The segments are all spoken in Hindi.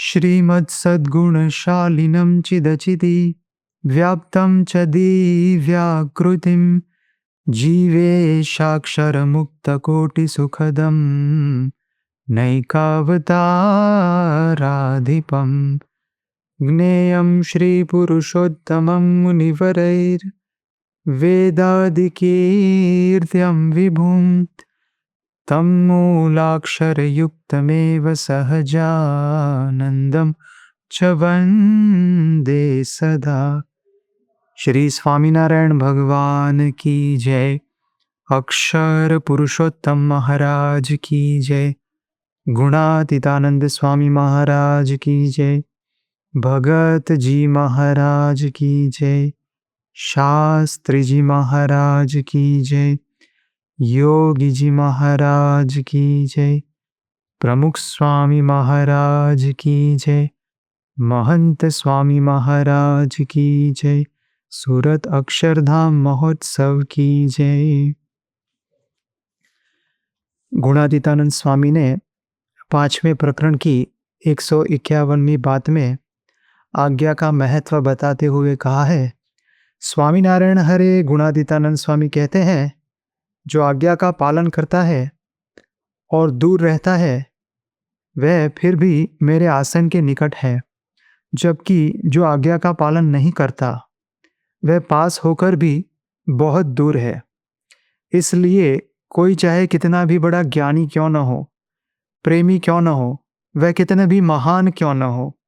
श्रीमत्सद्गुणशालिनं चिदचिति व्याप्तं च दिव्याकृतिं जीवेशाक्षरमुक्तकोटिसुखदं नैकावताराधिपं ज्ञेयं श्रीपुरुषोत्तमं मुनिवरैर्वेदादिकीर्त्यं विभुं तं मूलाक्षरयुक्तमेव सहजानन्दं च वन्दे सदा। श्री स्वामीनारायण भगवान की जय। अक्षर पुरुषोत्तम महाराज की जय। गुणातीतानंद स्वामी महाराज की जय। भगत जी महाराज की जय। शास्त्री जी महाराज की जय। योगी जी महाराज की जय। प्रमुख स्वामी महाराज की जय। महंत स्वामी महाराज की जय। सूरत अक्षरधाम महोत्सव की जय। गुणातीतानंद स्वामी ने 5वें प्रकरण की 151वीं बात में आज्ञा का महत्व बताते हुए कहा है, स्वामीनारायण हरे गुणातीतानंद स्वामी कहते हैं, जो आज्ञा का पालन करता है और दूर रहता है वह फिर भी मेरे आसन के निकट है, जबकि जो आज्ञा का पालन नहीं करता वह पास होकर भी बहुत दूर है। इसलिए कोई चाहे कितना भी बड़ा ज्ञानी क्यों न हो, प्रेमी क्यों न हो, वह कितना भी महान क्यों न हो,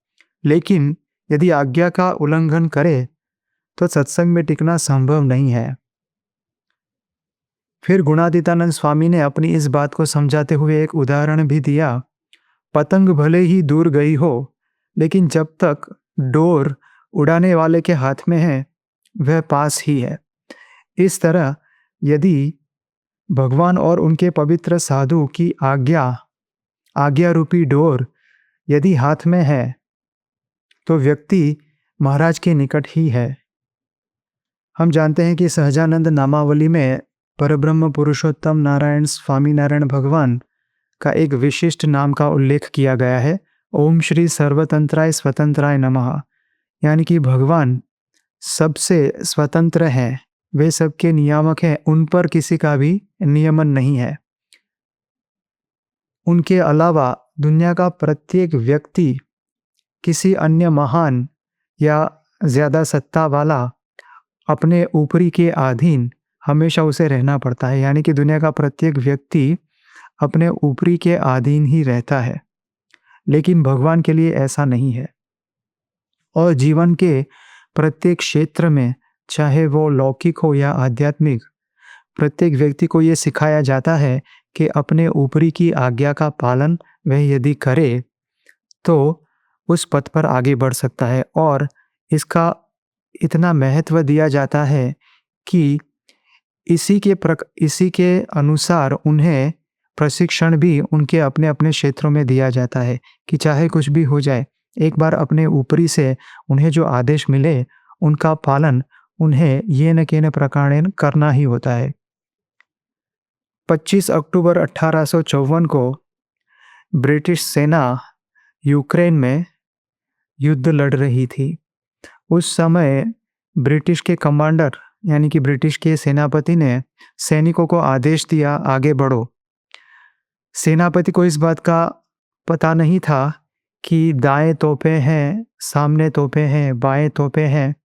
लेकिन यदि आज्ञा का उल्लंघन करे तो सत्संग में टिकना संभव नहीं है। फिर गुणातीतानंद स्वामी ने अपनी इस बात को समझाते हुए एक उदाहरण भी दिया। पतंग भले ही दूर गई हो, लेकिन जब तक डोर उड़ाने वाले के हाथ में है वह पास ही है। इस तरह यदि भगवान और उनके पवित्र साधु की आज्ञा रूपी डोर यदि हाथ में है तो व्यक्ति महाराज के निकट ही है। हम जानते हैं कि सहजानंद नामावली में परब्रह्म पुरुषोत्तम नारायण स्वामी नारायण भगवान का एक विशिष्ट नाम का उल्लेख किया गया है, ओम श्री सर्वतंत्राय स्वतंत्राय नमः। यानी कि भगवान सबसे स्वतंत्र हैं, वे सबके नियामक हैं, उन पर किसी का भी नियमन नहीं है। उनके अलावा दुनिया का प्रत्येक व्यक्ति किसी अन्य महान या ज़्यादा सत्ता वाला अपने ऊपरी के अधीन हमेशा उसे रहना पड़ता है। यानी कि दुनिया का प्रत्येक व्यक्ति अपने ऊपरी के अधीन ही रहता है, लेकिन भगवान के लिए ऐसा नहीं है। और जीवन के प्रत्येक क्षेत्र में, चाहे वो लौकिक हो या आध्यात्मिक, प्रत्येक व्यक्ति को ये सिखाया जाता है कि अपने ऊपरी की आज्ञा का पालन वह यदि करे तो उस पथ पर आगे बढ़ सकता है। और इसका इतना महत्व दिया जाता है कि इसी के अनुसार उन्हें प्रशिक्षण भी उनके अपने अपने क्षेत्रों में दिया जाता है कि चाहे कुछ भी हो जाए, एक बार अपने ऊपरी से उन्हें जो आदेश मिले उनका पालन उन्हें ये न के न प्रकारेण करना ही होता है। 25 अक्टूबर 1854 को ब्रिटिश सेना यूक्रेन में युद्ध लड़ रही थी। उस समय ब्रिटिश के कमांडर यानी कि ब्रिटिश के सेनापति ने सैनिकों को आदेश दिया, आगे बढ़ो। सेनापति को इस बात का पता नहीं था कि दाएं तोपें हैं, सामने तोपें हैं, बाएं तोपें हैं,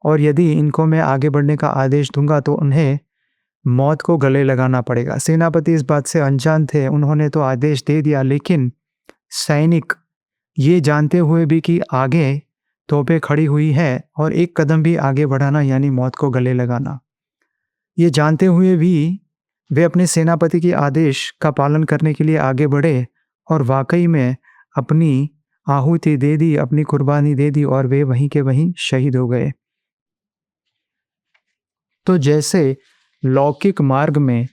और यदि इनको मैं आगे बढ़ने का आदेश दूंगा तो उन्हें मौत को गले लगाना पड़ेगा। सेनापति इस बात से अनजान थे, उन्होंने तो आदेश दे दिया, लेकिन सैनिक ये जानते हुए भी कि आगे तोपें खड़ी हुई है और एक कदम भी आगे बढ़ाना यानी मौत को गले लगाना, ये जानते हुए भी वे अपने सेनापति के आदेश का पालन करने के लिए आगे बढ़े और वाकई में अपनी आहुति दे दी, अपनी कुर्बानी दे दी और वे वहीं के वहीं शहीद हो गए। तो जैसे लौकिक मार्ग में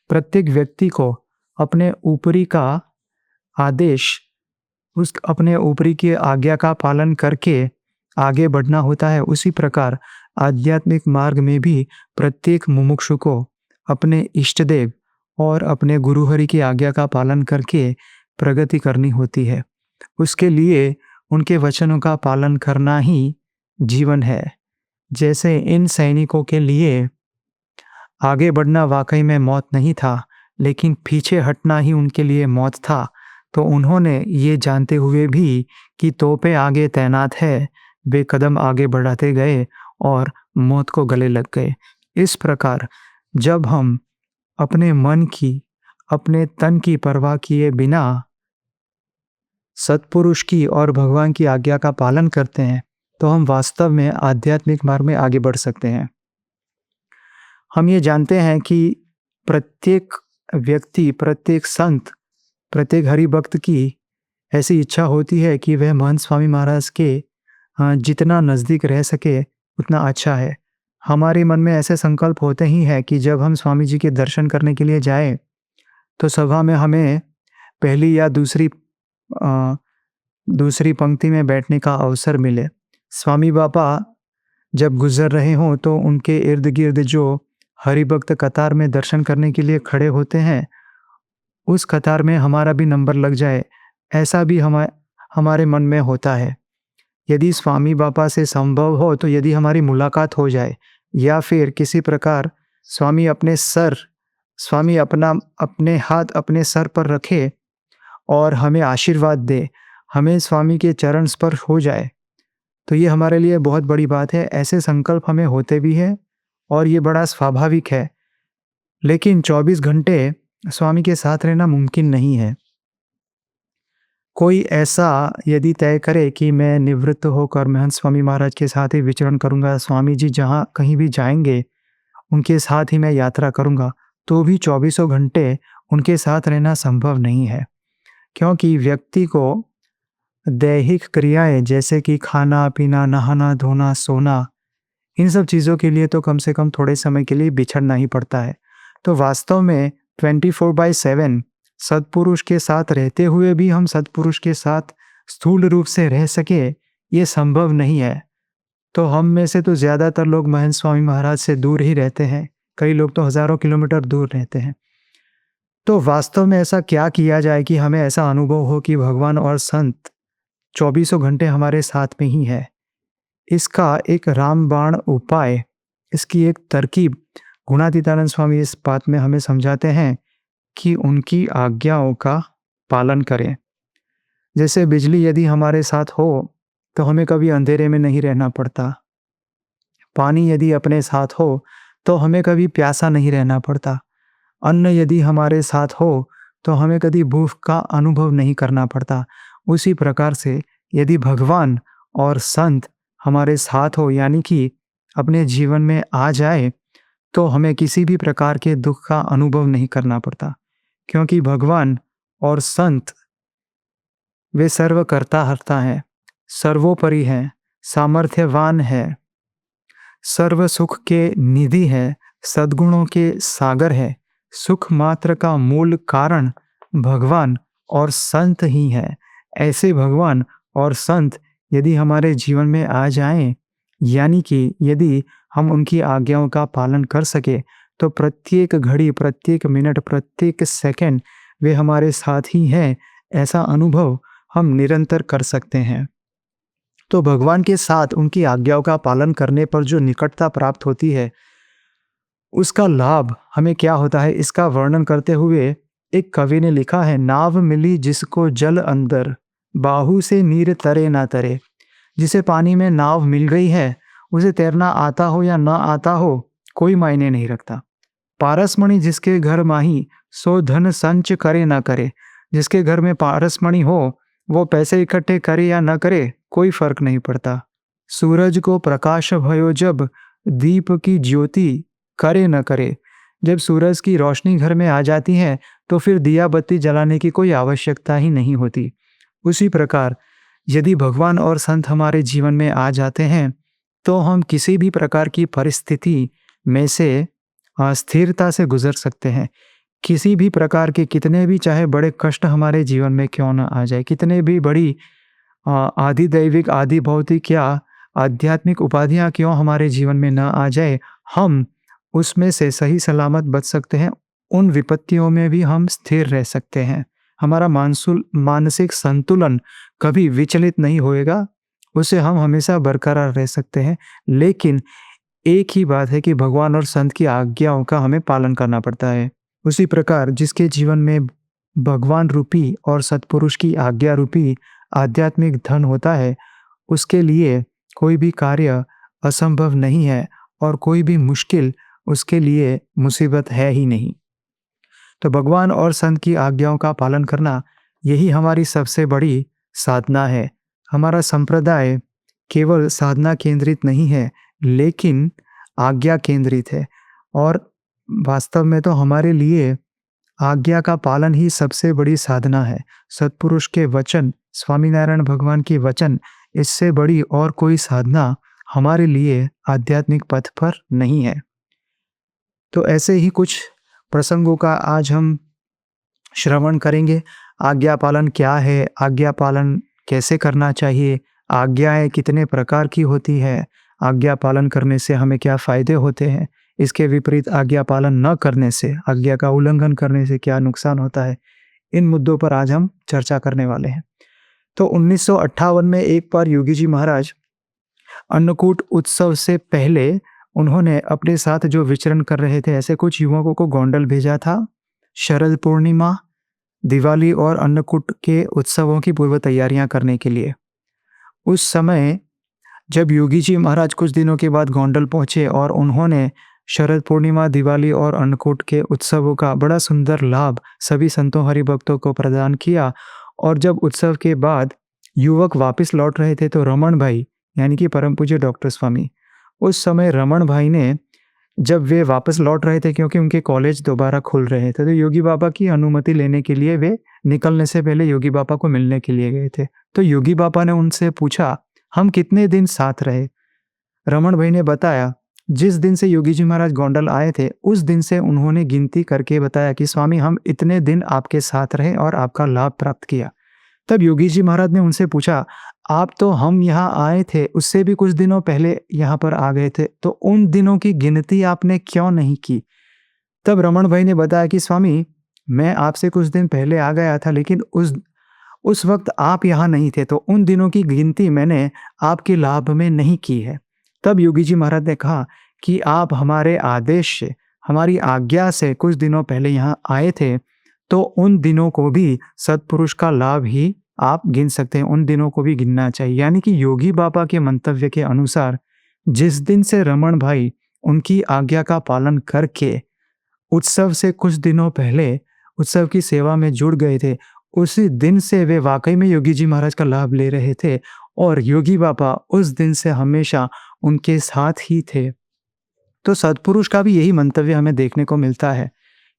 प्रत्येक व्यक्ति को अपने ऊपरी का आदेश, उस अपने ऊपरी की आज्ञा का पालन करके आगे बढ़ना होता है, उसी प्रकार आध्यात्मिक मार्ग में भी प्रत्येक मुमुक्षु को अपने इष्ट देव और अपने गुरु हरि की आज्ञा का पालन करके प्रगति करनी होती है। उसके लिए उनके वचनों का पालन करना ही जीवन है। जैसे इन सैनिकों के लिए आगे बढ़ना वाकई में मौत नहीं था, लेकिन पीछे हटना ही उनके लिए मौत था। तो उन्होंने ये जानते हुए भी कि तोपें आगे तैनात है, वे कदम आगे बढ़ाते गए और मौत को गले लग गए। इस प्रकार जब हम अपने मन की, अपने तन की परवाह किए बिना सत्पुरुष की और भगवान की आज्ञा का पालन करते हैं, तो हम वास्तव में आध्यात्मिक मार्ग में आगे बढ़ सकते हैं। हम ये जानते हैं कि प्रत्येक व्यक्ति, प्रत्येक संत, प्रत्येक हरिभक्त की ऐसी इच्छा होती है कि वह महंत स्वामी महाराज के जितना नज़दीक रह सके उतना अच्छा है। हमारे मन में ऐसे संकल्प होते ही हैं कि जब हम स्वामी जी के दर्शन करने के लिए जाएं, तो सभा में हमें पहली या दूसरी पंक्ति में बैठने का अवसर मिले। स्वामी बाबा जब गुजर रहे हों तो उनके इर्द गिर्द जो हरिभक्त कतार में दर्शन करने के लिए खड़े होते हैं, उस कतार में हमारा भी नंबर लग जाए, ऐसा भी हमारे मन में होता है। यदि स्वामी बाबा से संभव हो तो यदि हमारी मुलाकात हो जाए, या फिर किसी प्रकार स्वामी अपने हाथ अपने सर पर रखे और हमें आशीर्वाद दे, हमें स्वामी के चरण स्पर्श हो जाए, तो ये हमारे लिए बहुत बड़ी बात है। ऐसे संकल्प हमें होते भी हैं और ये बड़ा स्वाभाविक है। लेकिन 24 घंटे स्वामी के साथ रहना मुमकिन नहीं है। कोई ऐसा यदि तय करे कि मैं निवृत्त होकर महंत स्वामी महाराज के साथ ही विचरण करूंगा, स्वामी जी जहाँ कहीं भी जाएंगे उनके साथ ही मैं यात्रा करूंगा, तो भी 24 घंटे उनके साथ रहना संभव नहीं है। क्योंकि व्यक्ति को दैहिक क्रियाएं जैसे कि खाना पीना, नहाना धोना, सोना, इन सब चीज़ों के लिए तो कम से कम थोड़े समय के लिए बिछड़ना ही पड़ता है। तो वास्तव में 24/7 सत्पुरुष के साथ रहते हुए भी हम सत्पुरुष के साथ स्थूल रूप से रह सके, ये संभव नहीं है। तो हम में से तो ज़्यादातर लोग महंत स्वामी महाराज से दूर ही रहते हैं, कई लोग तो हज़ारों किलोमीटर दूर रहते हैं। तो वास्तव में ऐसा क्या किया जाए कि हमें ऐसा अनुभव हो कि भगवान और संत 24 घंटे हमारे साथ में ही है। इसका एक रामबाण उपाय, इसकी एक तरकीब गुणातीतानंद स्वामी इस बात में हमें समझाते हैं कि उनकी आज्ञाओं का पालन करें। जैसे बिजली यदि हमारे साथ हो तो हमें कभी अंधेरे में नहीं रहना पड़ता। पानी यदि अपने साथ हो तो हमें कभी प्यासा नहीं रहना पड़ता। अन्न यदि हमारे साथ हो तो हमें कभी भूख का अनुभव नहीं करना पड़ता। उसी प्रकार से यदि भगवान और संत हमारे साथ हो, यानी कि अपने जीवन में आ जाए, तो हमें किसी भी प्रकार के दुख का अनुभव नहीं करना पड़ता। क्योंकि भगवान और संत वे सर्वकर्ता हर्ता हैं, सर्वोपरि हैं, सामर्थ्यवान है, सर्व सुख के निधि है, सद्गुणों के सागर है। सुख मात्र का मूल कारण भगवान और संत ही है। ऐसे भगवान और संत यदि हमारे जीवन में आ जाएं, यानी कि यदि हम उनकी आज्ञाओं का पालन कर सके, तो प्रत्येक घड़ी, प्रत्येक मिनट, प्रत्येक सेकंड वे हमारे साथ ही हैं, ऐसा अनुभव हम निरंतर कर सकते हैं। तो भगवान के साथ उनकी आज्ञाओं का पालन करने पर जो निकटता प्राप्त होती है, उसका लाभ हमें क्या होता है, इसका वर्णन करते हुए एक कवि ने लिखा है, नाव मिली जिसको जल अंदर, बाहु से नीर तरे ना तरे। जिसे पानी में नाव मिल गई है, उसे तैरना आता हो या ना आता हो, कोई मायने नहीं रखता। पारसमणि जिसके घर माही, सो धन संच करे ना करे। जिसके घर में पारसमणि हो, वो पैसे इकट्ठे करे या न करे, कोई फर्क नहीं पड़ता। सूरज को प्रकाश भयो जब, दीप की ज्योति करे न करे। जब सूरज की रोशनी घर में आ जाती है, तो फिर दिया बत्ती जलाने की कोई आवश्यकता ही नहीं होती। उसी प्रकार यदि भगवान और संत हमारे जीवन में आ जाते हैं, तो हम किसी भी प्रकार की परिस्थिति में से स्थिरता से गुजर सकते हैं। किसी भी प्रकार के कितने भी चाहे बड़े कष्ट हमारे जीवन में क्यों न आ जाए, कितने भी बड़ी आदि दैविक, आदि भौतिक या आध्यात्मिक उपाधियां क्यों हमारे जीवन में न आ जाए, हम उसमें से सही सलामत बच सकते हैं। उन विपत्तियों में भी हम स्थिर रह सकते हैं। हमारा मानसिक संतुलन कभी विचलित नहीं होएगा, उससे हम हमेशा बरकरार रह सकते हैं। लेकिन एक ही बात है कि भगवान और संत की आज्ञाओं का हमें पालन करना पड़ता है। उसी प्रकार जिसके जीवन में भगवान रूपी और सत्पुरुष की आज्ञा रूपी आध्यात्मिक धन होता है, उसके लिए कोई भी कार्य असंभव नहीं है और कोई भी मुश्किल उसके लिए मुसीबत है ही नहीं। तो भगवान और संत की आज्ञाओं का पालन करना यही हमारी सबसे बड़ी साधना है। हमारा संप्रदाय केवल साधना केंद्रित नहीं है, लेकिन आज्ञा केंद्रित है। और वास्तव में तो हमारे लिए आज्ञा का पालन ही सबसे बड़ी साधना है। सत्पुरुष के वचन, स्वामीनारायण भगवान के वचन, इससे बड़ी और कोई साधना हमारे लिए आध्यात्मिक पथ पर नहीं है। तो ऐसे ही कुछ प्रसंगों का आज हम श्रवण करेंगे। आज्ञा पालन क्या है? आज्ञा पालन कैसे करना चाहिए? आज्ञाएं कितने प्रकार की होती है? आज्ञा पालन करने से हमें क्या फ़ायदे होते हैं? इसके विपरीत आज्ञा पालन न करने से, आज्ञा का उल्लंघन करने से क्या नुकसान होता है? इन मुद्दों पर आज हम चर्चा करने वाले हैं। तो 1958 में एक बार योगी जी महाराज अन्नकूट उत्सव से पहले उन्होंने अपने साथ जो विचरण कर रहे थे ऐसे कुछ युवकों को गोंडल भेजा था, शरद पूर्णिमा, दिवाली और अन्नकूट के उत्सवों की पूर्व तैयारियां करने के लिए। उस समय जब योगी जी महाराज कुछ दिनों के बाद गोंडल पहुंचे और उन्होंने शरद पूर्णिमा, दिवाली और अन्नकूट के उत्सवों का बड़ा सुंदर लाभ सभी संतों हरिभक्तों को प्रदान किया। और जब उत्सव के बाद युवक वापस लौट रहे थे तो रमन भाई यानी कि परम पूज्य डॉक्टर स्वामी, उस समय रमन भाई ने, जब वे वापस लौट रहे थे क्योंकि उनके कॉलेज दोबारा खुल रहे थे, तो योगी बाबा की अनुमति लेने के लिए वे निकलने से पहले योगी बाबा को मिलने के लिए गए थे। तो योगी बाबा ने उनसे पूछा, हम कितने दिन साथ रहे? रमन भाई ने बताया, जिस दिन से योगी जी महाराज गोंडल आए थे उस दिन से उन्होंने गिनती करके बताया कि स्वामी हम इतने दिन आपके साथ रहे और आपका लाभ प्राप्त किया। तब योगी जी महाराज ने उनसे पूछा, आप तो हम यहाँ आए थे उससे भी कुछ दिनों पहले यहाँ पर आ गए थे, तो उन दिनों की गिनती आपने क्यों नहीं की? तब रमन भाई ने बताया कि स्वामी मैं आपसे कुछ दिन पहले आ गया था, लेकिन उस वक्त आप यहाँ नहीं थे, तो उन दिनों की गिनती मैंने आपके लाभ में नहीं की है। तब योगी जी महाराज ने कहा कि आप हमारे आदेश से, हमारी आज्ञा से कुछ दिनों पहले यहाँ आए थे, तो उन दिनों को भी सत्पुरुष का लाभ ही आप गिन सकते हैं, उन दिनों को भी गिनना चाहिए। यानी कि योगी बाबा के मंतव्य के अनुसार जिस दिन से रमन भाई उनकी आज्ञा का पालन करके उत्सव से कुछ दिनों पहले उत्सव की सेवा में जुड़ गए थे, उसी दिन से वे वाकई में योगी जी महाराज का लाभ ले रहे थे और योगी बाबा उस दिन से हमेशा उनके साथ ही थे। तो सत्पुरुष का भी यही मंतव्य हमें देखने को मिलता है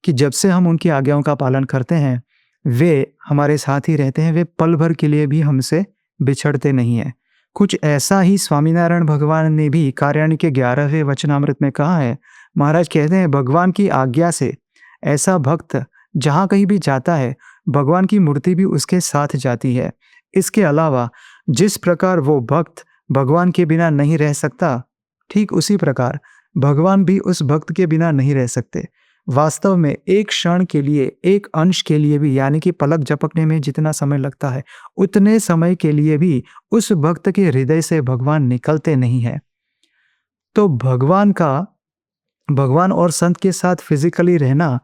कि जब से हम उनकी आज्ञाओं का पालन करते हैं वे हमारे साथ ही रहते हैं, वे पल भर के लिए भी हमसे बिछड़ते नहीं हैं। कुछ ऐसा ही स्वामीनारायण भगवान ने भी कार्याणी के 11वें वचनामृत में कहा है। महाराज कहते हैं, भगवान की आज्ञा से ऐसा भक्त जहाँ कहीं भी जाता है भगवान की मूर्ति भी उसके साथ जाती है। इसके अलावा जिस प्रकार वो भक्त भगवान के बिना नहीं रह सकता, ठीक उसी प्रकार भगवान भी उस भक्त के बिना नहीं रह सकते। वास्तव में एक क्षण के लिए, एक अंश के लिए भी, यानी कि पलक झपकने में जितना समय लगता है उतने समय के लिए भी उस भक्त के हृदय से भगवान निकलते नहीं है। तो भगवान और संत के साथ फिजिकली रहना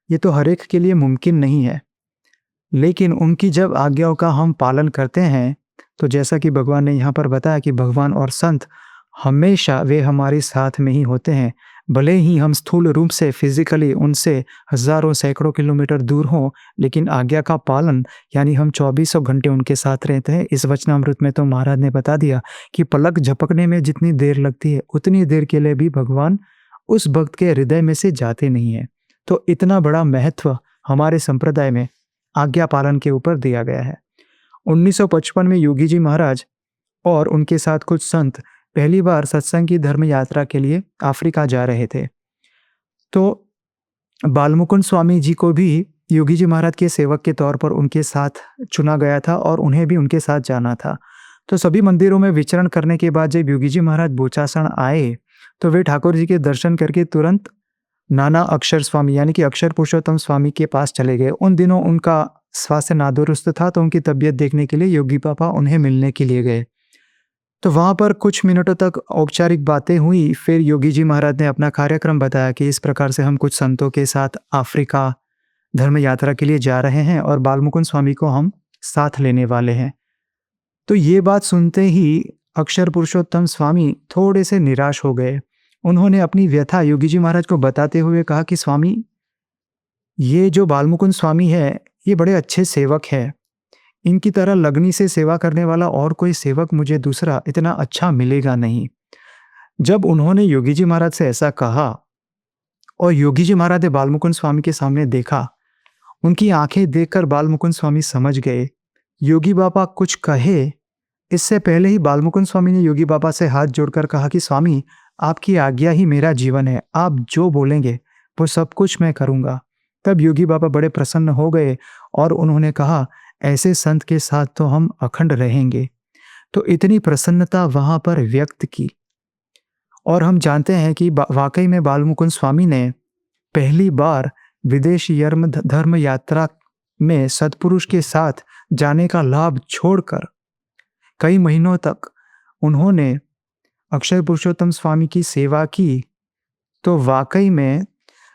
ये तो हर एक के लिए मुमकिन नहीं है, लेकिन उनकी जब आज्ञाओं का हम पालन करते हैं तो जैसा कि भगवान ने यहाँ पर बताया कि भगवान और संत हमेशा वे हमारे साथ में ही होते हैं। भले ही हम स्थूल रूप से फिजिकली उनसे हजारों सैकड़ों किलोमीटर दूर हों, लेकिन आज्ञा का पालन यानी हम 2400 घंटे उनके साथ रहते हैं। इस वचनामृत में तो महाराज ने बता दिया कि पलक झपकने में जितनी देर लगती है उतनी देर के लिए भी भगवान उस भक्त के हृदय में से जाते नहीं हैं। तो इतना बड़ा महत्व हमारे संप्रदाय में आज्ञा पालन के ऊपर दिया गया है। 1955 में योगी जी महाराज और उनके साथ कुछ संत पहली बार सत्संग की धर्म यात्रा के लिए अफ्रीका जा रहे थे। तो बालमुकुंद स्वामी जी को भी योगी जी महाराज के सेवक के तौर पर उनके साथ चुना गया था और उन्हें भी उनके साथ जाना था। तो सभी मंदिरों में विचरण करने के बाद जब योगी जी महाराज बोचासण आए तो वे ठाकुर जी के दर्शन करके तुरंत नाना अक्षर स्वामी यानी कि अक्षर पुरुषोत्तम स्वामी के पास चले गए। उन दिनों उनका स्वास्थ्य नादुरुस्त था, तो उनकी तबीयत देखने के लिए योगी बाबा उन्हें मिलने के लिए गए। तो वहाँ पर कुछ मिनटों तक औपचारिक बातें हुई, फिर योगी जी महाराज ने अपना कार्यक्रम बताया कि इस प्रकार से हम कुछ संतों के साथ अफ्रीका धर्म यात्रा के लिए जा रहे हैं और बालमुकुंद स्वामी को हम साथ लेने वाले हैं। तो ये बात सुनते ही अक्षर पुरुषोत्तम स्वामी थोड़े से निराश हो गए। उन्होंने अपनी व्यथा योगी जी महाराज को बताते हुए कहा कि स्वामी, ये जो बालमुकुंद स्वामी है, ये बड़े अच्छे सेवक हैं। इनकी तरह लगनी से सेवा करने वाला और कोई सेवक मुझे दूसरा इतना अच्छा मिलेगा नहीं। जब उन्होंने योगी जी महाराज से ऐसा कहा और योगी जी महाराज ने बालमुकुंद स्वामी के सामने देखा, उनकी आंखें देखकर बालमुकुंद स्वामी समझ गए। योगी बाबा कुछ कहे इससे पहले ही बालमुकुंद स्वामी ने योगी बाबा से हाथ जोड़कर कहा कि स्वामी, आपकी आज्ञा ही मेरा जीवन है। आप जो बोलेंगे वो सब कुछ मैं करूँगा। तब योगी बाबा बड़े प्रसन्न हो गए और उन्होंने कहा, ऐसे संत के साथ तो हम अखंड रहेंगे। तो इतनी प्रसन्नता वहाँ पर व्यक्त की। और हम जानते हैं कि वाकई में बालमुकुंद स्वामी ने पहली बार विदेश धर्म यात्रा में सत्पुरुष के साथ जाने का लाभ छोड़कर कई महीनों तक उन्होंने अक्षर पुरुषोत्तम स्वामी की सेवा की। तो वाकई में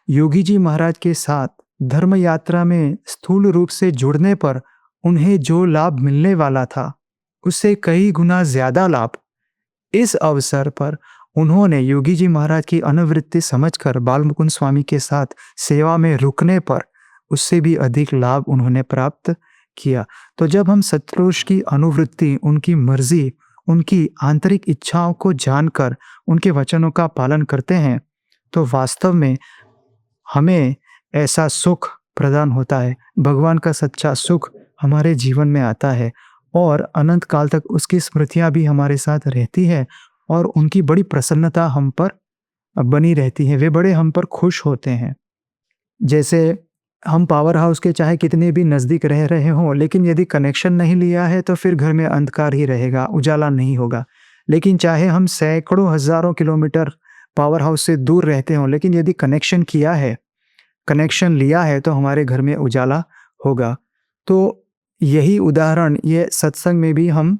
योगी जी महाराज के साथ धर्म यात्रा में स्थूल रूप से जुड़ने पर उन्हें जो लाभ मिलने वाला था, उससे कई गुना ज्यादा लाभ इस अवसर पर उन्होंने योगी जी महाराज की अनुवृत्ति समझकर बालमुकुंद स्वामी के साथ सेवा में रुकने पर उससे भी अधिक लाभ उन्होंने प्राप्त किया। तो जब हम सत्पुरुष की अनुवृत्ति, उनकी मर्जी, उनकी आंतरिक इच्छाओं को जानकर उनके वचनों का पालन करते हैं, तो वास्तव में हमें ऐसा सुख प्रदान होता है। भगवान का सच्चा सुख हमारे जीवन में आता है और अनंत काल तक उसकी स्मृतियां भी हमारे साथ रहती है और उनकी बड़ी प्रसन्नता हम पर बनी रहती है। वे बड़े हम पर खुश होते हैं। जैसे हम पावर हाउस के चाहे कितने भी नज़दीक रह रहे हों, लेकिन यदि कनेक्शन नहीं लिया है तो फिर घर में अंधकार ही रहेगा, उजाला नहीं होगा। लेकिन चाहे हम सैकड़ों हज़ारों किलोमीटर पावर हाउस से दूर रहते हों, लेकिन यदि कनेक्शन किया है, कनेक्शन लिया है, तो हमारे घर में उजाला होगा। तो यही उदाहरण ये सत्संग में भी हम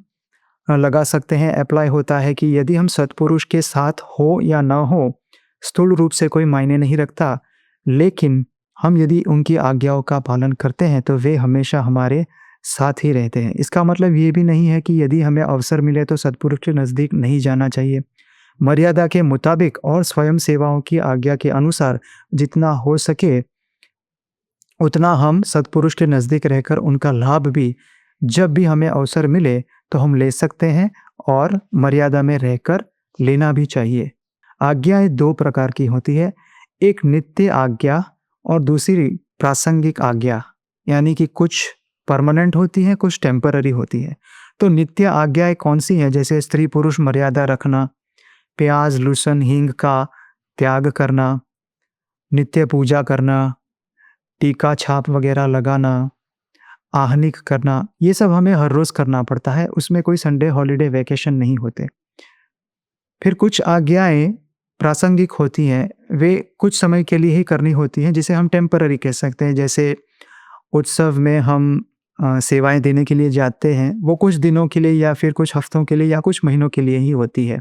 लगा सकते हैं, अप्लाई होता है कि यदि हम सत्पुरुष के साथ हो या ना हो, स्थूल रूप से कोई मायने नहीं रखता, लेकिन हम यदि उनकी आज्ञाओं का पालन करते हैं तो वे हमेशा हमारे साथ ही रहते हैं। इसका मतलब ये भी नहीं है कि यदि हमें अवसर मिले तो सत्पुरुष के नज़दीक नहीं जाना चाहिए। मर्यादा के मुताबिक और स्वयं सेवाओं की आज्ञा के अनुसार जितना हो सके उतना हम सत्पुरुष के नज़दीक रहकर उनका लाभ भी जब भी हमें अवसर मिले तो हम ले सकते हैं और मर्यादा में रहकर लेना भी चाहिए। आज्ञाएं दो प्रकार की होती है, एक नित्य आज्ञा और दूसरी प्रासंगिक आज्ञा, यानी कि कुछ परमानेंट होती हैं, कुछ टेम्पररी होती है। तो नित्य आज्ञाएं कौन सी हैं? जैसे स्त्री पुरुष मर्यादा रखना, प्याज लहसुन हींग का त्याग करना, नित्य पूजा करना, टीका छाप वगैरह लगाना, आहनिक करना, ये सब हमें हर रोज़ करना पड़ता है। उसमें कोई संडे हॉलीडे वैकेशन नहीं होते। फिर कुछ आज्ञाएं प्रासंगिक होती हैं, वे कुछ समय के लिए ही करनी होती हैं, जिसे हम टेम्पररी कह सकते हैं। जैसे उत्सव में हम सेवाएं देने के लिए जाते हैं, वो कुछ दिनों के लिए या फिर कुछ हफ्तों के लिए या कुछ महीनों के लिए ही होती है।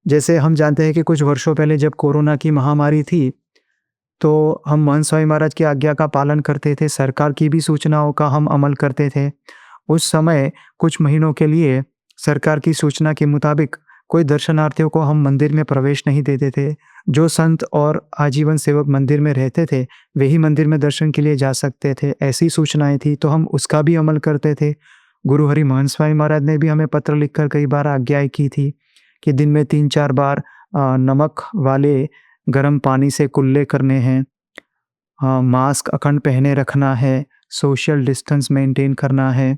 जैसे हम जानते हैं कि कुछ वर्षों पहले जब कोरोना की महामारी थी, तो हम महंत स्वामी महाराज की आज्ञा का पालन करते थे, सरकार की भी सूचनाओं का हम अमल करते थे। उस समय कुछ महीनों के लिए सरकार की सूचना के मुताबिक कोई दर्शनार्थियों को हम मंदिर में प्रवेश नहीं देते थे। जो संत और आजीवन सेवक मंदिर में रहते थे, वे ही मंदिर में दर्शन के लिए जा सकते थे। ऐसी सूचनाएं थी, तो हम उसका भी अमल करते थे। गुरु हरि महंत स्वामी महाराज ने भी हमें पत्र लिखकर कई बार आज्ञाएं की थी कि दिन में 3-4 बार नमक वाले गर्म पानी से कुल्ले करने हैं, मास्क अखंड पहने रखना है, सोशल डिस्टेंस मेंटेन करना है,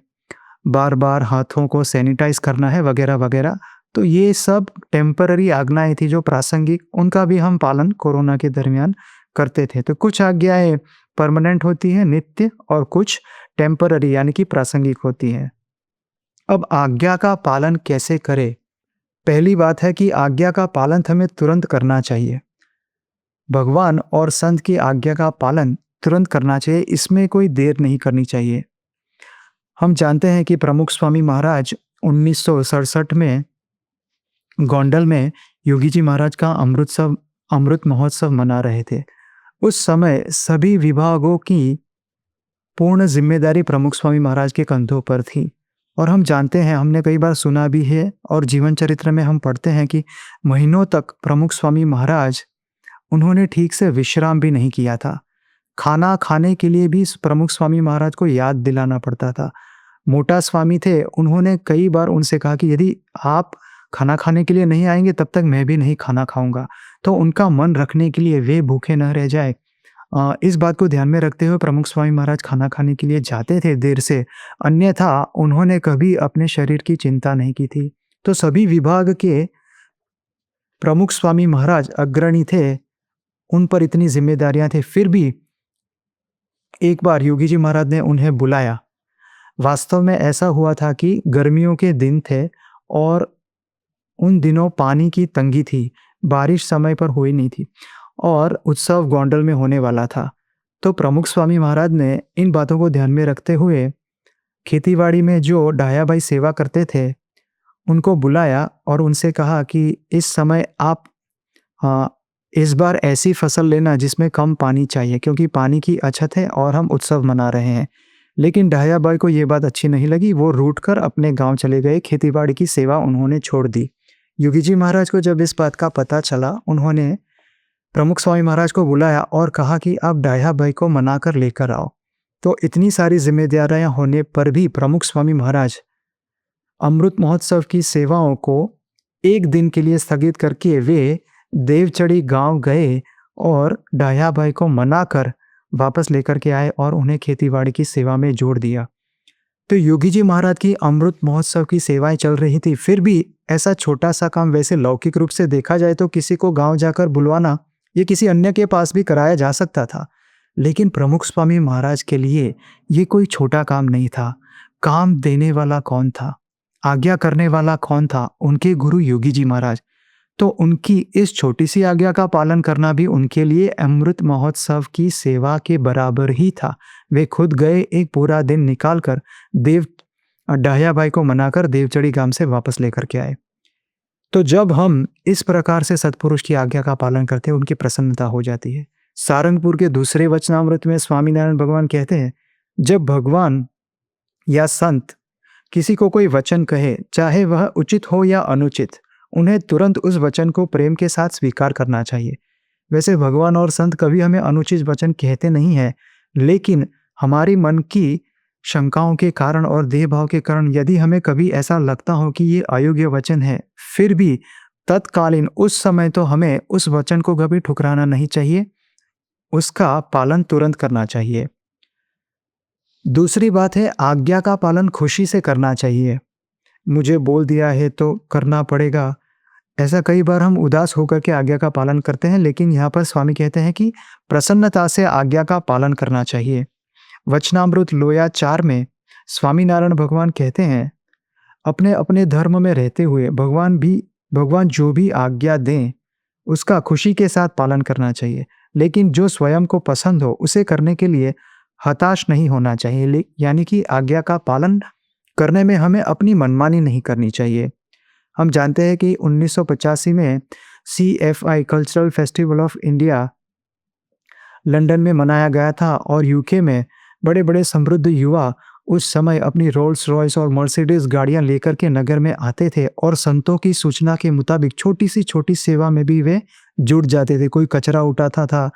बार बार हाथों को सैनिटाइज करना है, वगैरह वगैरह। तो ये सब टेम्पररी आज्ञाएं थी जो प्रासंगिक, उनका भी हम पालन कोरोना के दरमियान करते थे। तो कुछ आज्ञाएं परमानेंट होती हैं, नित्य, और कुछ टेम्पररी यानी कि प्रासंगिक होती हैं। अब आज्ञा का पालन कैसे करें? पहली बात है कि आज्ञा का पालन हमें तुरंत करना चाहिए। भगवान और संत की आज्ञा का पालन तुरंत करना चाहिए, इसमें कोई देर नहीं करनी चाहिए। हम जानते हैं कि प्रमुख स्वामी महाराज 1967 में गोंडल में योगी जी महाराज का अमृत महोत्सव मना रहे थे। उस समय सभी विभागों की पूर्ण जिम्मेदारी प्रमुख स्वामी महाराज के कंधों पर थी। और हम जानते हैं, हमने कई बार सुना भी है और जीवन चरित्र में हम पढ़ते हैं कि महीनों तक प्रमुख स्वामी महाराज उन्होंने ठीक से विश्राम भी नहीं किया था। खाना खाने के लिए भी प्रमुख स्वामी महाराज को याद दिलाना पड़ता था। मोटा स्वामी थे, उन्होंने कई बार उनसे कहा कि यदि आप खाना खाने के लिए नहीं आएंगे तब तक मैं भी नहीं खाना खाऊंगा। तो उनका मन रखने के लिए वे भूखे न रह जाए, इस बात को ध्यान में रखते हुए प्रमुख स्वामी महाराज खाना खाने के लिए जाते थे देर से, अन्यथा उन्होंने कभी अपने शरीर की चिंता नहीं की थी। तो सभी विभाग के प्रमुख स्वामी महाराज अग्रणी थे, उन पर इतनी जिम्मेदारियां थी, फिर भी एक बार योगी जी महाराज ने उन्हें बुलाया। वास्तव में ऐसा हुआ था कि गर्मियों के दिन थे और उन दिनों पानी की तंगी थी, बारिश समय पर हुई नहीं थी और उत्सव गोंडल में होने वाला था। तो प्रमुख स्वामी महाराज ने इन बातों को ध्यान में रखते हुए खेतीबाड़ी में जो डाया भाई सेवा करते थे, उनको बुलाया और उनसे कहा कि इस समय आप इस बार ऐसी फसल लेना जिसमें कम पानी चाहिए, क्योंकि पानी की अछत है और हम उत्सव मना रहे हैं। लेकिन डाया भाई को ये बात अच्छी नहीं लगी, वो रूठकर अपने गांव चले गए, खेतीबाड़ी की सेवा उन्होंने छोड़ दी। योगी जी महाराज को जब इस बात का पता चला, उन्होंने प्रमुख स्वामी महाराज को बुलाया और कहा कि आप डाया भाई को मनाकर लेकर आओ। तो इतनी सारी जिम्मेदारियां होने पर भी प्रमुख स्वामी महाराज अमृत महोत्सव की सेवाओं को एक दिन के लिए स्थगित करके वे देवचड़ी गांव गए और डाया भाई को मनाकर वापस लेकर के आए और उन्हें खेतीबाड़ी की सेवा में जोड़ दिया। तो योगी जी महाराज की अमृत महोत्सव की सेवाएं चल रही थी, फिर भी ऐसा छोटा सा काम, वैसे लौकिक रूप से देखा जाए तो किसी को गांव जाकर बुलवाना ये किसी अन्य के पास भी कराया जा सकता था, लेकिन प्रमुख स्वामी महाराज के लिए ये कोई छोटा काम नहीं था। काम देने वाला कौन था, आज्ञा करने वाला कौन था? उनके गुरु योगी जी महाराज। तो उनकी इस छोटी सी आज्ञा का पालन करना भी उनके लिए अमृत महोत्सव की सेवा के बराबर ही था। वे खुद गए, एक पूरा दिन निकालकर डाया भाई को मनाकर देवचड़ी गांव से वापस लेकर के आए। तो जब हम इस प्रकार से सत्पुरुष की आज्ञा का पालन करते हैं, उनकी प्रसन्नता हो जाती है। सारंगपुर के दूसरे वचनामृत में स्वामीनारायण भगवान कहते हैं, जब भगवान या संत किसी को कोई वचन कहे, चाहे वह उचित हो या अनुचित, उन्हें तुरंत उस वचन को प्रेम के साथ स्वीकार करना चाहिए। वैसे भगवान और संत कभी हमें अनुचित वचन कहते नहीं हैं, लेकिन हमारी मन की शंकाओं के कारण और देह भाव के कारण यदि हमें कभी ऐसा लगता हो कि ये अयोग्य वचन है, फिर भी तत्कालीन उस समय तो हमें उस वचन को कभी ठुकराना नहीं चाहिए, उसका पालन तुरंत करना चाहिए। दूसरी बात है, आज्ञा का पालन खुशी से करना चाहिए। मुझे बोल दिया है तो करना पड़ेगा, ऐसा कई बार हम उदास होकर के आज्ञा का पालन करते हैं, लेकिन यहाँ पर स्वामी कहते हैं कि प्रसन्नता से आज्ञा का पालन करना चाहिए। वचनामृत लोया 4 में स्वामीनारायण भगवान कहते हैं, अपने अपने धर्म में रहते हुए भगवान जो भी आज्ञा दें उसका खुशी के साथ पालन करना चाहिए, लेकिन जो स्वयं को पसंद हो उसे करने के लिए हताश नहीं होना चाहिए। यानी कि आज्ञा का पालन करने में हमें अपनी मनमानी नहीं करनी चाहिए। हम जानते हैं कि 1985 में CFI cultural festival of India London में मनाया गया था और यूके में बड़े बड़े समृद्ध युवा उस समय अपनी रोल्स रॉयस और मर्सिडीज गाड़ियां लेकर के नगर में आते थे और संतों की सूचना के मुताबिक छोटी सेवा में भी वे जुट जाते थे। कोई कचरा उठाता था,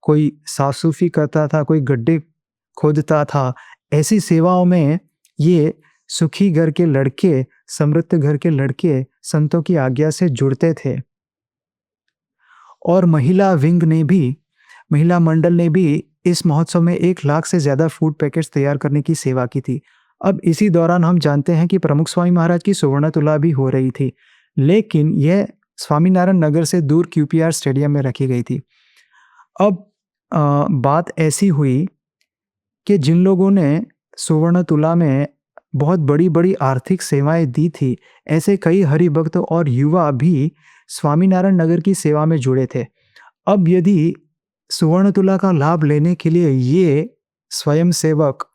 कोई साफ सूफी करता था, कोई गड्ढे खोदता था। ऐसी सेवाओं में ये सुखी घर के लड़के, समृद्ध घर के लड़के संतों की आज्ञा से जुड़ते थे। और महिला मंडल ने भी इस महोत्सव में 1 लाख से ज्यादा फूड पैकेट्स तैयार करने की सेवा की थी। अब इसी दौरान हम जानते हैं कि प्रमुख स्वामी महाराज की सुवर्ण तुला भी हो रही थी, लेकिन यह स्वामीनारायण नगर से दूर QPR स्टेडियम में रखी गई थी। अब बात ऐसी हुई कि जिन लोगों ने सुवर्ण तुला में बहुत बड़ी बड़ी आर्थिक सेवाएं दी थी, ऐसे कई हरिभक्त और युवा भी स्वामीनारायण नगर की सेवा में जुड़े थे। अब यदि सुवर्ण तुला का लाभ लेने के लिए ये स्वयंसेवक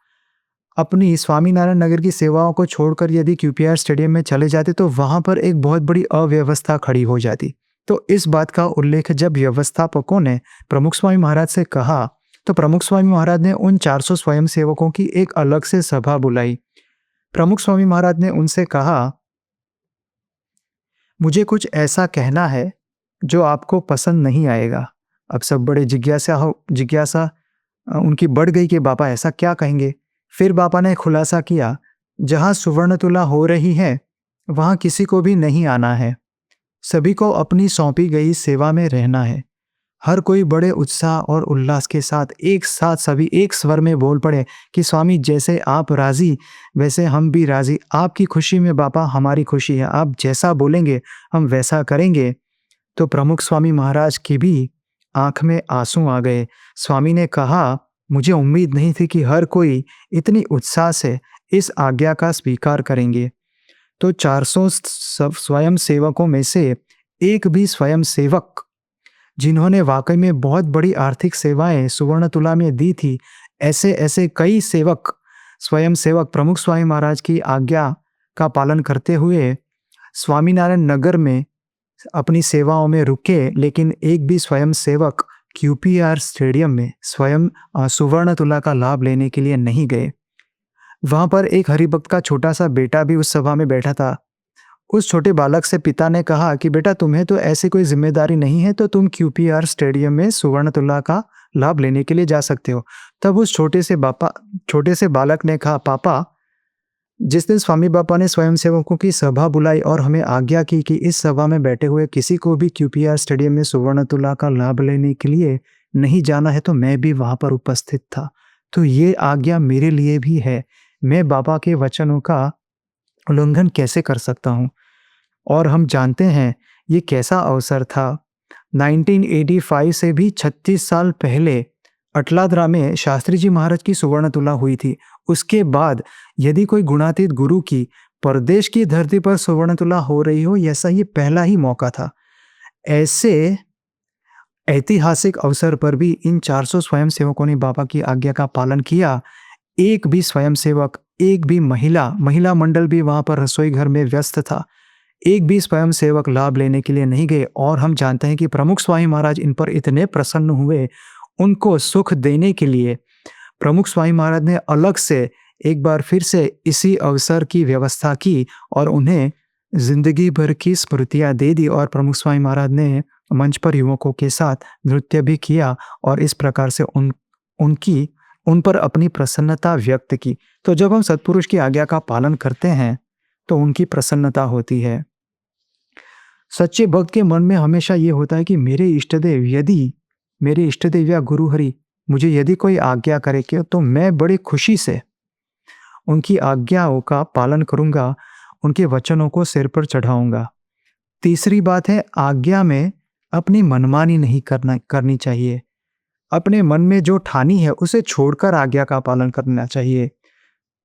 अपनी स्वामीनारायण नगर की सेवाओं को छोड़कर यदि क्यूपीआर स्टेडियम में चले जाते तो वहां पर एक बहुत बड़ी अव्यवस्था खड़ी हो जाती। तो इस बात का उल्लेख जब व्यवस्थापकों ने प्रमुख स्वामी महाराज से कहा तो प्रमुख स्वामी महाराज ने उन 400 स्वयंसेवकों की एक अलग से सभा बुलाई। प्रमुख स्वामी महाराज ने उनसे कहा, मुझे कुछ ऐसा कहना है जो आपको पसंद नहीं आएगा। अब सब बड़े जिज्ञासा उनकी बढ़ गई कि बाबा ऐसा क्या कहेंगे। फिर बाबा ने खुलासा किया, जहाँ सुवर्ण तुला हो रही है वहाँ किसी को भी नहीं आना है। सभी को अपनी सौंपी गई सेवा में रहना है। हर कोई बड़े उत्साह और उल्लास के साथ एक साथ सभी एक स्वर में बोल पड़े कि स्वामी जैसे आप राजी वैसे हम भी राजी। आपकी खुशी में बाबा हमारी खुशी है। आप जैसा बोलेंगे हम वैसा करेंगे। तो प्रमुख स्वामी महाराज की भी आंख में आंसू आ गए। स्वामी ने कहा, मुझे उम्मीद नहीं थी कि हर कोई इतनी उत्साह से इस आज्ञा का स्वीकार करेंगे। तो 400 स्वयं सेवकों में से एक भी स्वयं सेवक जिन्होंने वाकई में बहुत बड़ी आर्थिक सेवाएं सुवर्ण तुला में दी थी, ऐसे ऐसे कई स्वयं सेवक प्रमुख स्वामी महाराज की आज्ञा का पालन करते हुए स्वामीनारायण नगर में अपनी सेवाओं में रुके, लेकिन एक भी स्वयं सेवक क्यूपीआर स्टेडियम में सुवर्ण तुला का लाभ लेने के लिए नहीं गए। वहां पर एक हरिभक्त का छोटा सा बेटा भी उस सभा में बैठा था। उस छोटे बालक से पिता ने कहा कि बेटा तुम्हें तो ऐसी कोई जिम्मेदारी नहीं है, तो तुम क्यूपीआर स्टेडियम में सुवर्ण तुला का लाभ लेने के लिए जा सकते हो। तब उस छोटे से बालक ने कहा, पापा, जिस दिन स्वामी बापा ने स्वयंसेवकों की सभा बुलाई और हमें आज्ञा की कि इस सभा में बैठे हुए किसी को भी क्यूपीआर स्टेडियम में सुवर्ण तुला का लाभ लेने के लिए नहीं जाना है, तो मैं भी वहां पर उपस्थित था। तो ये आज्ञा मेरे लिए भी है। मैं बाबा के वचनों का उल्लंघन कैसे कर सकता हूँ? और हम जानते हैं ये कैसा अवसर था। 1985 से भी 36 साल पहले अटलादरा में शास्त्री जी महाराज की सुवर्ण तुला हुई थी। उसके बाद यदि कोई गुणातीत गुरु की परदेश की धरती पर सुवर्ण तुला हो रही हो, ऐसा ये पहला ही मौका था। ऐसे ऐतिहासिक अवसर पर भी इन 400 स्वयंसेवकों ने बाबा की आज्ञा का पालन किया। एक भी स्वयंसेवक, एक भी महिला मंडल भी वहां पर रसोई घर में व्यस्त था। एक भी स्वयंसेवक लाभ लेने के लिए नहीं गए। और हम जानते हैं कि प्रमुख स्वामी महाराज इन पर इतने प्रसन्न हुए, उनको सुख देने के लिए प्रमुख स्वामी महाराज ने अलग से एक बार फिर से इसी अवसर की व्यवस्था की और उन्हें जिंदगी भर की स्मृतियां दे दी। और प्रमुख स्वामी महाराज ने मंच पर युवकों के साथ नृत्य भी किया और इस प्रकार से उन पर अपनी प्रसन्नता व्यक्त की। तो जब हम सत्पुरुष की आज्ञा का पालन करते हैं तो उनकी प्रसन्नता होती है। सच्चे भक्त के मन में हमेशा ये होता है कि मेरे इष्टदेव या गुरु हरि मुझे यदि कोई आज्ञा करे कि तो मैं बड़ी खुशी से उनकी आज्ञाओं का पालन करूंगा, उनके वचनों को सिर पर चढ़ाऊंगा। तीसरी बात है, आज्ञा में अपनी मनमानी नहीं करनी चाहिए। अपने मन में जो ठानी है उसे छोड़कर आज्ञा का पालन करना चाहिए।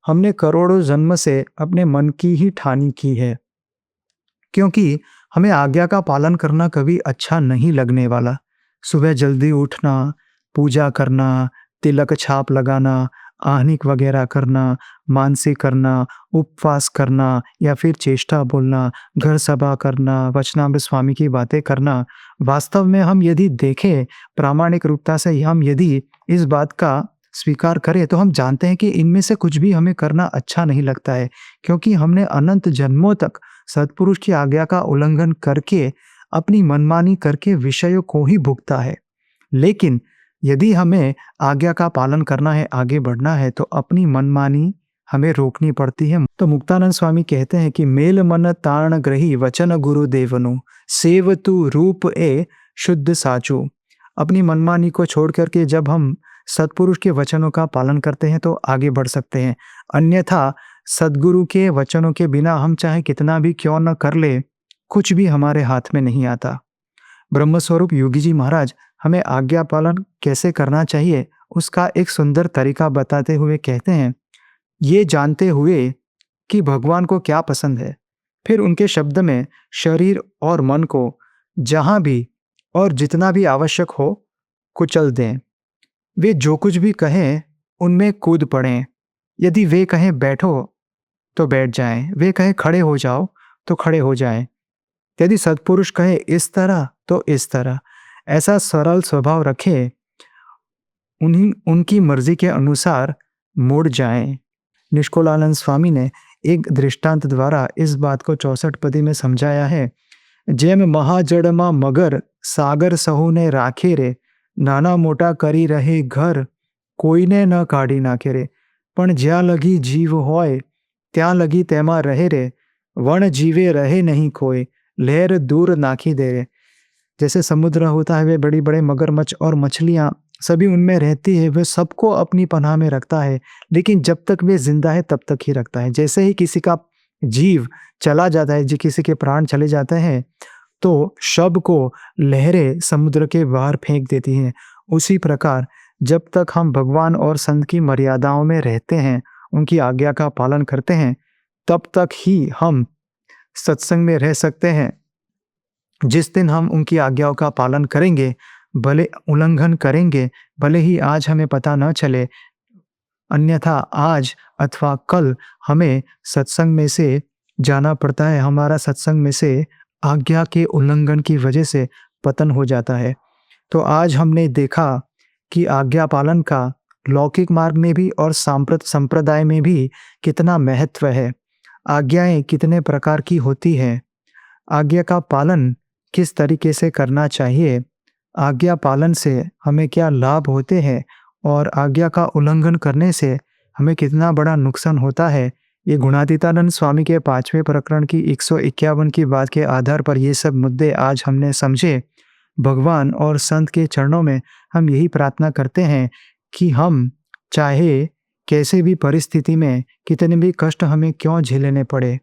हमने करोड़ों जन्म से अपने मन की ही ठानी की है, क्योंकि हमें आज्ञा का पालन करना कभी अच्छा नहीं लगने वाला। सुबह जल्दी उठना, पूजा करना, तिलक छाप लगाना, आहनिक वगैरह करना, मानसिक करना, उपवास करना या फिर चेष्टा बोलना, घर सभा करना, वचनामृत स्वामी की बातें करना। वास्तव में हम यदि देखें प्रामाणिक रूपता से, हम यदि इस बात का स्वीकार करें तो हम जानते हैं कि इनमें से कुछ भी हमें करना अच्छा नहीं लगता है, क्योंकि हमने अनंत जन्मों तक सत्पुरुष की आज्ञा का उल्लंघन करके अपनी मनमानी करके विषयों को ही भुगता है। लेकिन यदि हमें आज्ञा का पालन करना है, आगे बढ़ना है, तो अपनी मनमानी हमें रोकनी पड़ती है। तो मुक्तानंद स्वामी कहते हैं कि मेल मन तारण ग्रही वचन गुरु देवनु सेवतु रूप ए शुद्ध साचु। अपनी मनमानी को छोड़ करके जब हम सत्पुरुष के वचनों का पालन करते हैं तो आगे बढ़ सकते हैं। अन्यथा सद्गुरु के वचनों के बिना हम चाहे कितना भी क्यों न कर ले, कुछ भी हमारे हाथ में नहीं आता। ब्रह्मस्वरूप योगी जी महाराज हमें आज्ञा पालन कैसे करना चाहिए उसका एक सुंदर तरीका बताते हुए कहते हैं, ये जानते हुए कि भगवान को क्या पसंद है, फिर उनके शब्द में शरीर और मन को जहाँ भी और जितना भी आवश्यक हो कुचल दें। वे जो कुछ भी कहें उनमें कूद पड़ें। यदि वे कहें बैठो तो बैठ जाएं, वे कहें खड़े हो जाओ तो खड़े हो जाएं। यदि सत्पुरुष कहे इस तरह तो इस तरह। ऐसा सरल स्वभाव रखें, उन्हीं उनकी मर्जी के अनुसार मुड़ जाएं। निष्कुलानंद स्वामी ने एक दृष्टांत द्वारा इस बात को 64 पदी में समझाया है। जेम महाजड़मा मगर सागर सहुने राखे रे, नाना मोटा करी रहे घर, कोईने न काढ़ी नाखे रे। पण ज्યાં लगी जीव होय ત્યાં लगी तेमा रहे रे, वण जीवे रहे नहीं खोए, लहर दूर नाखी दे रे। जैसे समुद्र होता है, वे बड़ी बड़े मगरमच्छ और मछलियां सभी उनमें रहती है, वे सबको अपनी पनाह में रखता है, लेकिन जब तक वे जिंदा है तब तक ही रखता है। जैसे ही किसी का जीव चला जाता है, किसी के प्राण चले जाते हैं, तो शव को लहरें समुद्र के बाहर फेंक देती हैं। उसी प्रकार जब तक हम भगवान और संत की मर्यादाओं में रहते हैं, उनकी आज्ञा का पालन करते हैं, तब तक ही हम सत्संग में रह सकते हैं। जिस दिन हम उनकी आज्ञाओं का पालन करेंगे, भले उल्लंघन करेंगे, भले ही आज हमें पता न चले, अन्यथा आज अथवा कल हमें सत्संग में से जाना पड़ता है। हमारा सत्संग में से आज्ञा के उल्लंघन की वजह से पतन हो जाता है। तो आज हमने देखा कि आज्ञा पालन का लौकिक मार्ग में भी और संप्रदाय में भी कितना महत्व है। आज्ञाएं कितने प्रकार की होती हैं, आज्ञा का पालन किस तरीके से करना चाहिए, आज्ञा पालन से हमें क्या लाभ होते हैं और आज्ञा का उल्लंघन करने से हमें कितना बड़ा नुकसान होता है। ये गुणातीतानंद स्वामी के 5वें प्रकरण की 151 की बात के आधार पर ये सब मुद्दे आज हमने समझे। भगवान और संत के चरणों में हम यही प्रार्थना करते हैं कि हम चाहे कैसे भी परिस्थिति में, कितने भी कष्ट हमें क्यों झेलने पड़े,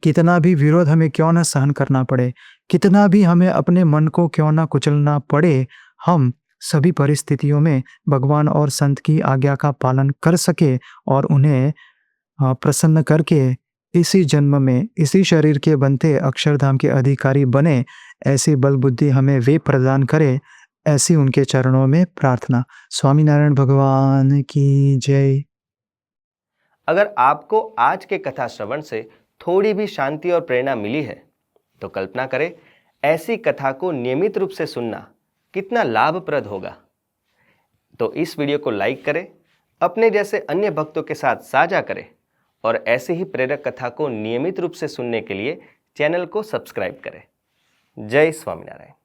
कितना भी विरोध हमें क्यों ना सहन करना पड़े, कितना भी हमें अपने मन को क्यों ना कुचलना पड़े, हम सभी परिस्थितियों में भगवान और संत की आज्ञा का पालन कर सके और उन्हें प्रसन्न करके इसी जन्म में इसी शरीर के बनते अक्षरधाम के अधिकारी बने। ऐसी बल बुद्धि हमें वे प्रदान करे, ऐसी उनके चरणों में प्रार्थना। स्वामीनारायण भगवान की जय। अगर आपको आज के कथा श्रवण से थोड़ी भी शांति और प्रेरणा मिली है तो कल्पना करें ऐसी कथा को नियमित रूप से सुनना कितना लाभप्रद होगा। तो इस वीडियो को लाइक करें, अपने जैसे अन्य भक्तों के साथ साझा करें और ऐसी ही प्रेरक कथा को नियमित रूप से सुनने के लिए चैनल को सब्सक्राइब करें। जय स्वामीनारायण।